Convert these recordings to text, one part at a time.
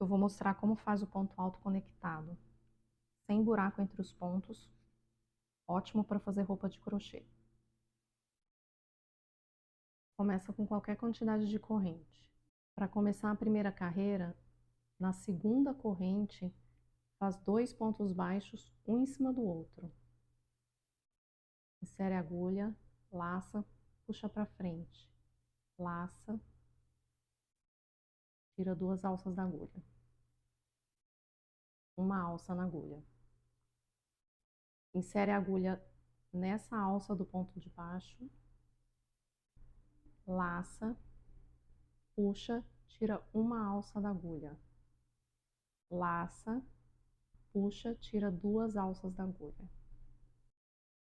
Eu vou mostrar como faz o ponto alto conectado, sem buraco entre os pontos, ótimo para fazer roupa de crochê. Começa com qualquer quantidade de corrente. Para começar a primeira carreira, na segunda corrente, faz 2 pontos baixos, um em cima do outro. Insere a agulha, laça, puxa para frente, laça, tira 2 alças da agulha. Uma alça na agulha. Insere a agulha nessa alça do ponto de baixo, laça, puxa, tira uma alça da agulha. Laça, puxa, tira 2 alças da agulha.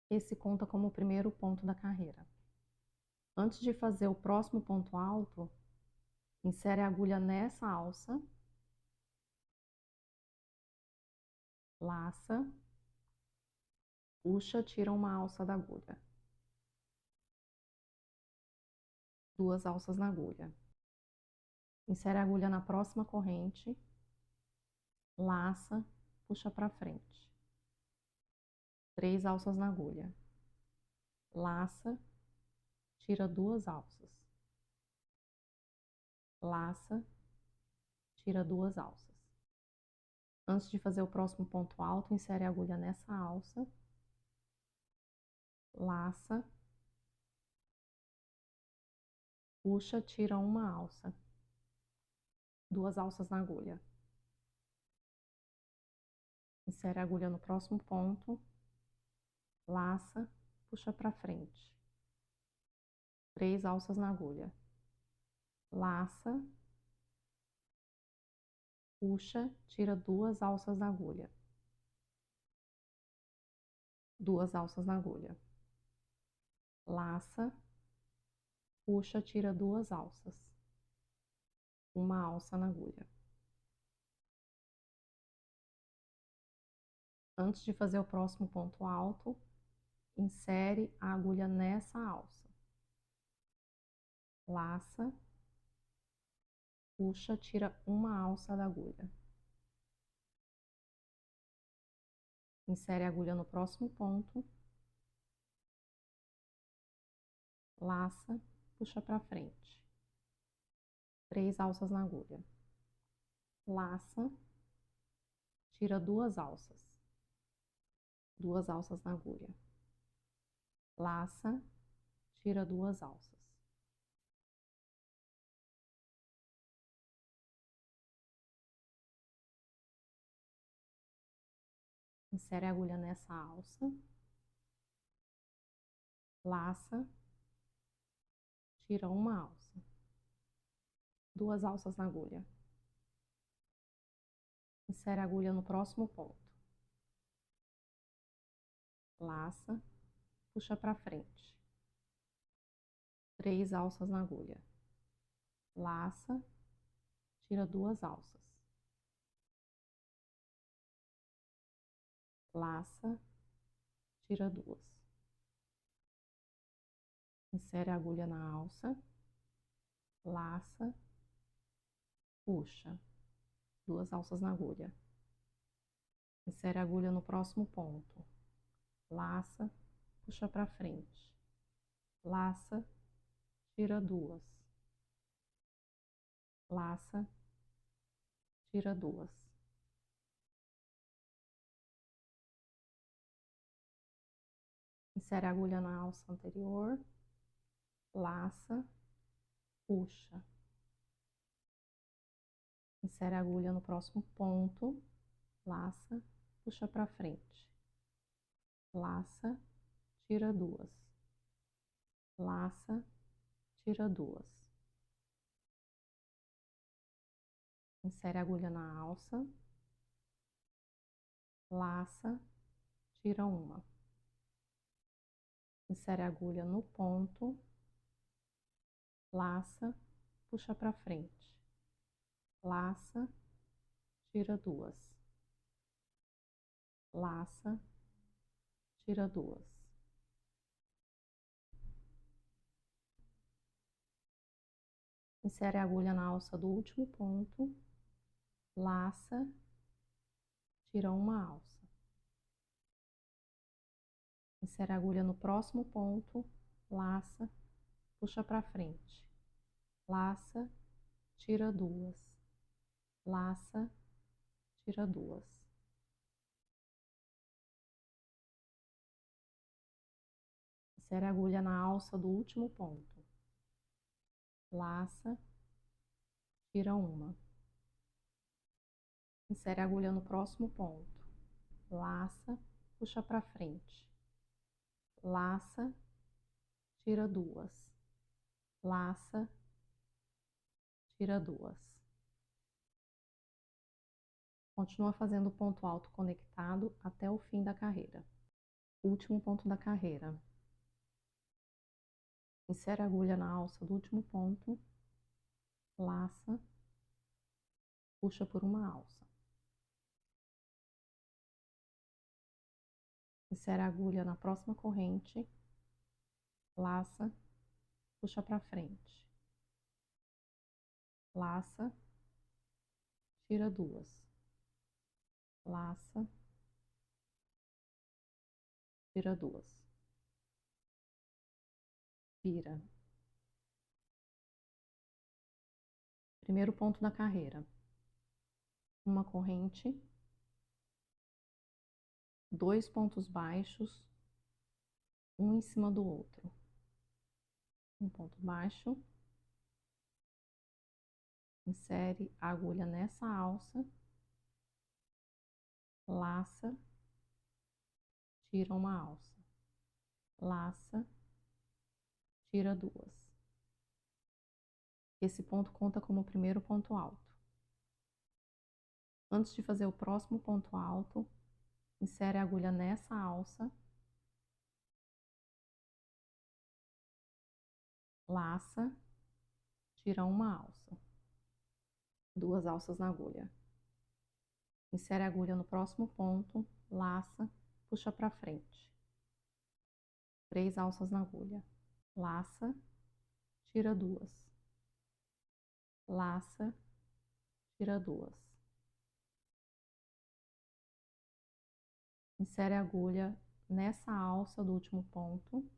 Esse conta como o primeiro ponto da carreira. Antes de fazer o próximo ponto alto, insere a agulha nessa alça, laça, puxa, tira uma alça da agulha. 2 alças na agulha. Insere a agulha na próxima corrente, laça, puxa para frente. 3 alças na agulha. Laça, tira 2 alças. Laça, tira 2 alças. Antes de fazer o próximo ponto alto, insere a agulha nessa alça, laça, puxa, tira uma alça. 2 alças na agulha. Insere a agulha no próximo ponto, laça, puxa para frente. 3 alças na agulha. Laça, puxa, tira 2 alças da agulha. 2 alças na agulha. Laça, puxa, tira 2 alças. Uma alça na agulha. Antes de fazer o próximo ponto alto, insere a agulha nessa alça. Laça, puxa, tira uma alça da agulha. Insere a agulha no próximo ponto. Laça, puxa para frente. 3 alças na agulha. Laça, tira 2 alças. 2 alças na agulha. Laça, tira 2 alças. Insere a agulha nessa alça. Laça, tira uma alça. 2 alças na agulha. Insere a agulha no próximo ponto. Laça, puxa para frente. 3 alças na agulha. Laça, tira 2 alças. Laça, tira 2. Insere a agulha na alça. Laça, puxa. 2 alças na agulha. Insere a agulha no próximo ponto. Laça, puxa para frente. Laça, tira 2. Laça, tira 2. Insere a agulha na alça anterior. Laça, puxa. Insere a agulha no próximo ponto. Laça, puxa para frente. Laça, tira 2. Laça, tira 2. Insere a agulha na alça. Laça, tira uma. Insere a agulha no ponto. Laça, puxa para frente. Laça, tira 2. Laça, tira 2. Insere a agulha na alça do último ponto. laça, tira uma alça. Insere a agulha no próximo ponto, laça, puxa para frente. Laça, tira duas. Laça, tira duas. Insere a agulha na alça do último ponto. Laça, tira uma. Insere a agulha no próximo ponto. Laça, puxa para frente. Laça, tira duas. Laça, tira duas. Continua fazendo o ponto alto conectado até o fim da carreira. Último ponto da carreira. Insere a agulha na alça do último ponto, laça, puxa por uma alça. Insere a agulha na próxima corrente, laça, puxa para frente. Laça, tira duas. Laça, tira duas. Vira. Primeiro ponto da carreira. Uma corrente, 2 pontos baixos, um em cima do outro. Um ponto baixo. Insere a agulha nessa alça, laça, tira uma alça. Laça, tira duas. Esse ponto conta como o primeiro ponto alto. Antes de fazer o próximo ponto alto, insere a agulha nessa alça, laça, tira uma alça. 2 alças na agulha. Insere a agulha no próximo ponto, laça, puxa para frente. 3 alças na agulha. Laça, tira duas. Laça, tira duas. Insere a agulha nessa alça do último ponto,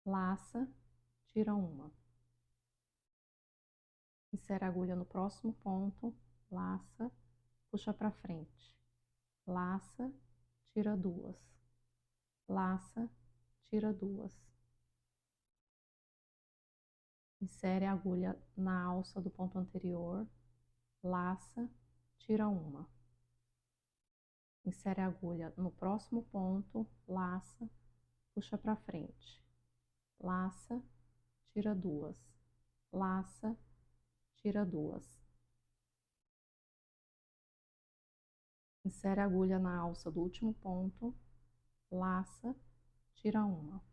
laça, tira uma. Insere a agulha no próximo ponto, laça, puxa para frente. Laça, tira duas. Laça, tira duas. Insere a agulha na alça do ponto anterior, laça, tira uma. Insere a agulha no próximo ponto, laça, puxa para frente. Laça, tira duas. Laça, tira duas. Insere a agulha na alça do último ponto, laça, tira uma.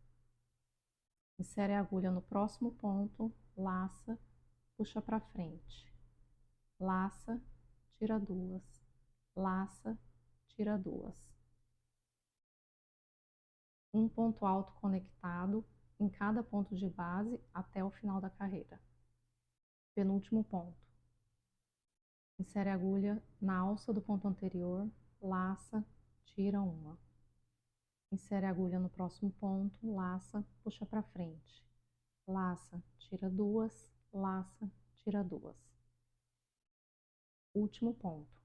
Insere a agulha no próximo ponto, laça, puxa para frente. Laça, tira duas. Laça, tira duas. Um ponto alto conectado em cada ponto de base até o final da carreira. Penúltimo ponto. Insere a agulha na alça do ponto anterior, laça, tira uma. Insere a agulha no próximo ponto, laça, puxa para frente. Laça, tira duas, laça, tira duas. Último ponto.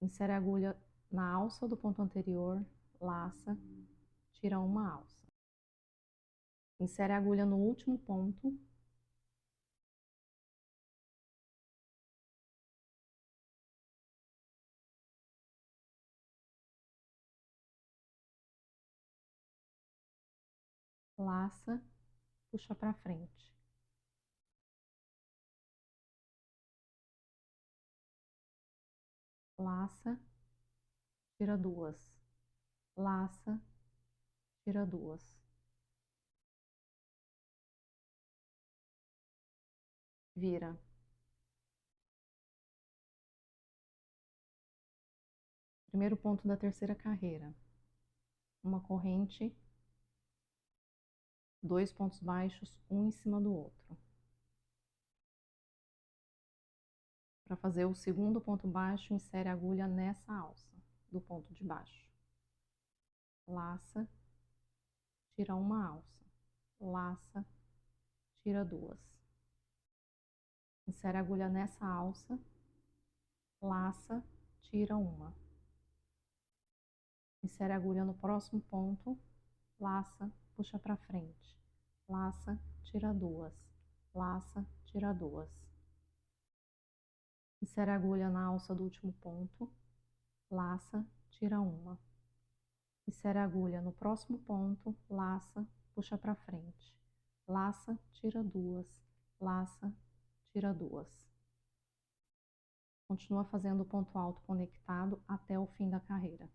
Insere a agulha na alça do ponto anterior, laça, tira uma alça. Insere a agulha no último ponto, laça, puxa para frente. Laça, tira duas. Laça, tira duas. Vira. Primeiro ponto da terceira carreira. Uma corrente, 2 pontos baixos, um em cima do outro. Para fazer o segundo ponto baixo, insere a agulha nessa alça do ponto de baixo. Laça, tira uma alça. Laça, tira duas. Insere a agulha nessa alça. Laça, tira uma. Insere a agulha no próximo ponto. Laça, puxa para frente. Laça, tira duas. Laça, tira duas. Insere a agulha na alça do último ponto, laça, tira uma. Insere a agulha no próximo ponto, laça, puxa para frente. Laça, tira duas. Laça, tira duas. Continua fazendo o ponto alto conectado até o fim da carreira.